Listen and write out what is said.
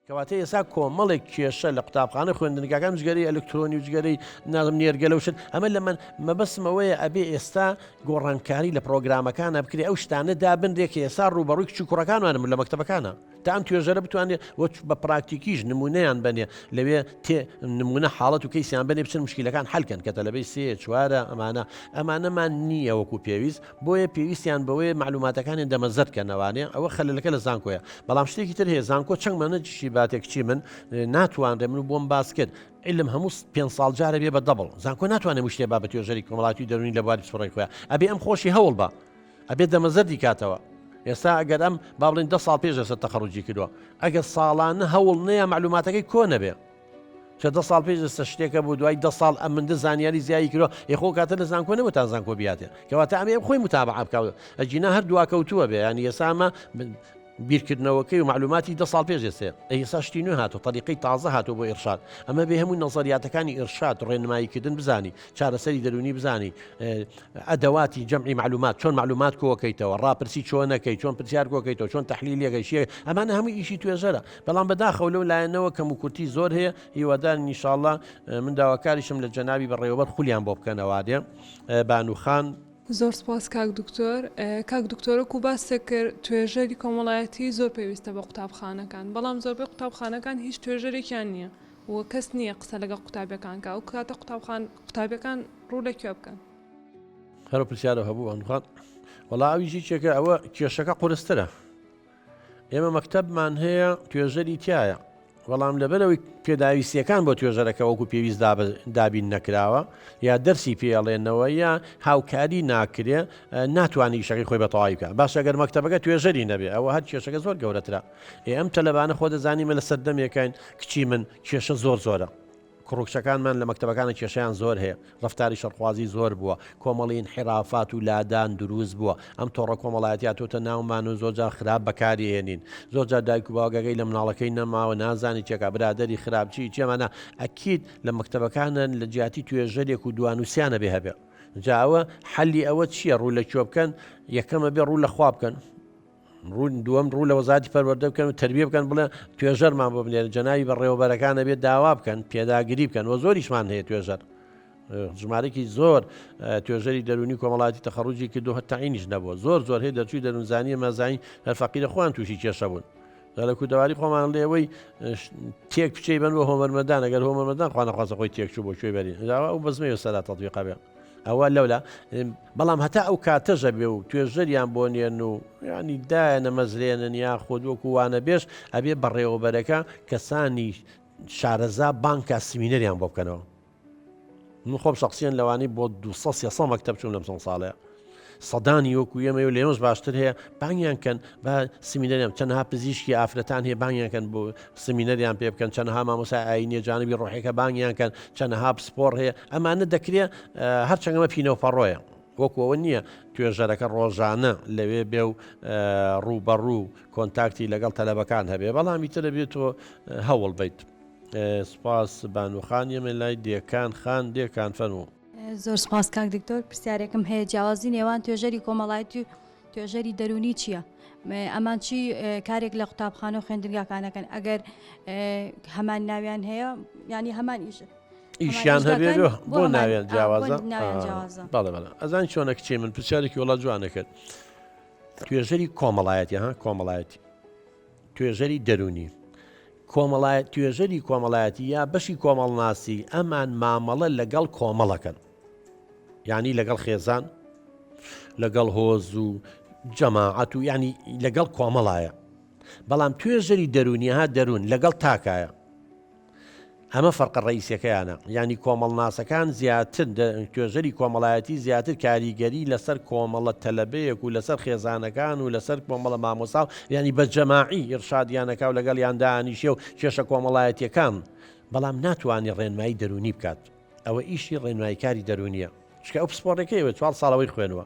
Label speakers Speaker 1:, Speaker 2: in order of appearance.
Speaker 1: کەواتە ئێستا کۆمەڵێک کێشە لە قوتابخانە خوێندنگەکان جگەری ئەلکترۆنی و جگەری نازم نێرگەلە وشن ئەمە لە من مەبەسمەوەیە ئەبێ ئێستا گۆڕانکاری لە پرۆگرامەکانە بکرێ ئەو شتانە دابنرێک ئێستا ڕوبەڕووی کچ و کوڕەکانوانم لە مەکتەبەکانە تا ئەم توێژەرە بتوانێت بە پراکتیکیش نمونەیان بنێ لەوێ نمونە حاڵەت و کەیسیان بنێ بچن مشکلەکان حەلکەن کە تەلەبەی سێ چوارە ئەمانەمان نییە وەکو پێویست بۆیە پێویستیان بەوەی معلوماتەکانیان دەمەزەرکەنەوانێ ئەوە خەلەلەکە لە زانکۆیە بەڵام شتێکی تر هەیە زانکۆ چەند مەنەجشی باتێکچی من ناتوانرێ من بۆم باس کرد علم هەموو 5 ساڵ جارە بێ بە دەبڵ زانکۆ ناتوانێت شتێ با بە توێژەری کۆمەڵاتی دەرونی لە بواری سوڕی خۆیان ئەبێ ئەم خۆشی هەوڵ بە ئەبێ دەمەزەردی کاتەوە ئێستا ئەگەر ئەم با بڵین 10 ساڵ پێش ئێستا تەخەڕوجی کردووە ئەگەر ساڵانە هەوڵ نەیە معلوماتەکەی کۆ نەبێ چە 10 ساڵ پێش ئێستا شتێکە بوو دوای 10 ساڵ ئەم مندە زانیاری زیایی کردەوە یخۆ کاتە لە زانکۆ نەبوو تا زانکۆ بیاتێ کەواتە ئەمێ خۆی متابعە بکەوە ئەجینا هەر دواکەوتووە بێ ینی ئێستا ئەمە بیرکردنەوەکەی و معلوماتی 10 ساڵ پێش ئێستا ئێستا شتی نوێ هاتووە طریقەی تازە هاتووە بۆ ئێرشاد ئەمە بێ هەمووی نەزەریاتەکانی ئێرشاد ڕێنماییکردن بزانی چارەسەری دەرونی بزانی ئەدەواتی جەمعی معلومات چۆن معلومات کۆکەیتەوە ڕاپرسی چۆنەکەی چۆن پرسیار کۆکەیتەوە چۆن تەحلیلەکەی شیە ئەمانە هەمووی ئیشی توێژەرە بەڵام بەداخەو لەو لایەنەوە کەم و کورتی زۆر هەیە هیوادار ئینشاءڵڵا من داواکاریشم لە جەنابی بەڕێوەبەر خولیان بۆ بکەنەوە دێ بانوخان
Speaker 2: زۆر سپاس کاک دکتۆر کاک دکتۆرە و باسە کرد توێژەری کۆمەڵایەتی زۆر پێویستە بە قوتابخانەکان بەڵام زۆربەی قوتابخانەکان هیچ توێژەرێکیان نییە و کەس نییە قسە لەگەڵ قوتابەکان کە ئەو کاتە قوتابەکان ڕوو لەکوێ بکەن
Speaker 1: هەرو پرسیارە هەبوو بانوخان وەڵا ئەویژی چێکە ئەوە کێشەکە قورسترە ئێمە مەکتەبمان هەیە توێژەری تایە بەڵام لەبەرەوەی پێداویستیەکان بۆ توێژەرەکە وەکو پێویست دابین نەکراوە یا دەرسی پێڵێنەوە یا هاوکاری ناکرێ ناتوانانی شەکەی خۆی بەتەواوی بکە باش ئەگەر مەکتەبەکە توێژەری نەبێ ئەوە هەر کێشەکە زۆر گەورەترە ئەم تەلەبانە خۆ دەزانیمە لە سەردەمێکین کچی من کێشە زۆرە کوڕکشەکانمان لە مەکتەبەکانە کێشیان زۆر هەیە ڕفتاری شەڕخوازی زۆر بووە کۆمەڵی انحرافات و لادان دروست بووە ئەم تۆڕە کۆمەڵایەتیاتۆتە ناومان و زۆرجار خراپ بەکاری هێنین زۆرجار دایک و باوگەگەی لە مناڵەکەی نەماوە نازانی چێکە برادەری خراپچی چێمانە ئەکید لە مەکتەبەکانە لە جیاتی توێژەرێک و دوانوسیانە بێ هەبێ جاوە حەلی ئەوە چییە ڕوو لە کوێ بکەن یەکەمە بێ ڕوو لە خوا بکەن دووەم ڕوو لە وەزارەتی پەروەردە بکەن و تربیە بکەن بڵێ توێژەرمان بۆ بنێن جەنابی بەڕێوەبەرەکانە بێت داوا بکەن پێداگیری بکەن وە زۆریشمان هەیە توێژەر ژمارەی زۆر توێژەری دەرونی کۆمەڵاتی تەخەڕوجی کردو هەتاعینیش نەبووە زۆر هەیە دەرچووی دەروونزانی مەزانی هەر فەقیرە خۆیان تووشی کێشە بوون لە کودەواری خۆمان لێەوەی تێک بچەی بن بۆ هۆمەرمەدان ئەگەر هۆمەرمەدان خوا نەخوازە خۆی تێکچوو بۆ کوێ بەرین ئەو بەزمەوە سەدا تەطبیقا بێ ئەوە لەولا بەڵام هەتا ئەو کاتەژە بێ و توێژەریان بۆ نێن و ینی دایەنە مەزرێنن یا خۆدوەکو وانە بێش ئەبێ بەڕێوەبەرەکە کەسانی شارەزا بانکە سمینەریان بۆ بکەنەوە من خۆم شخصیان لەوانی بۆ 200 مەکتەب چوون لەم 200 ساڵەیە سەدانی وەکو ئێمە و لێمەش باشتر هەیە بانگیان کەن بە سمینەریان چەندها پزیشکی ئافرەتان هەیە بانگیان کەن بۆ سمینەریان پێ بکەن چەندها مامۆسای ئاینیە جانبی ڕۆحێکە بانگیان کەن چەندها پسپۆر هەیە ئەمانە دەکرێت هەرچەندەمە پینەوەپەڕۆیە وەکوەوە نییە توێژەرەکە ڕۆژانە لەوێ بێ و ڕووبەڕوو کۆنتاکتی لەگەڵ تەلەبەکان هەبێ بەڵامی ترە بێتەوە هەوڵ بیت سپاس بانوخان ئێمە لای دێکان خان دێکان فەرموو
Speaker 3: زۆر سپاس کاک دکتۆر پرسیارێکم هەیە جیاوازی نێوان توێژەری کۆمەڵایەتی و توێژەری دەرونی چییە؟ ئەمان چی کارێک لە قوتابخانە و خوێندنگاکانەکەن ئەگەر هەمان ناویان هەیە ینی هەمان
Speaker 1: ئیشیان هەبێ بۆ ناویان جیاوازە بەڵێ ئەزان چۆنە کچێ من پرسیارێکی وڵات جوانە کرد توێژەری کۆمەڵایەتی کۆمەڵایەتی توێژەری دەرونی توێژەری کۆمەڵایەتی یا بەشی کۆمەڵناسی ئەمان مامەڵە لەگەڵ کۆمەڵەکەن یعنی لەگەڵ خێزان لەگەڵ هۆز و جەماعەت و ینی لەگەڵ کۆمەڵایە بەڵام توێژەری دەرونیها دەرون لەگەڵ تاکایە ئەمە فەرقە ڕئیسیەکەیانە ینی کۆمەڵناسەکان زیاتر توێژەری کۆمەڵایەتی زیاتر کاریگەری لەسەر کۆمەڵە تەلەبەیەک و لەسەر خێزانەکان و لەسەر کۆمەڵە مامۆستا و ینی بە جەماعی ئیرشادیانەکە و لەگەڵ یاندانیشێ و کێشە کۆمەڵایەتیەکان بەڵام ناتوانێت ڕێنمایی دەرونی بکات ئەوە ئیشی ڕێنماییکاری دەرونیە چکە ئەو پسپۆڕەکەیەوە 4 ساڵەوەی خوێنوە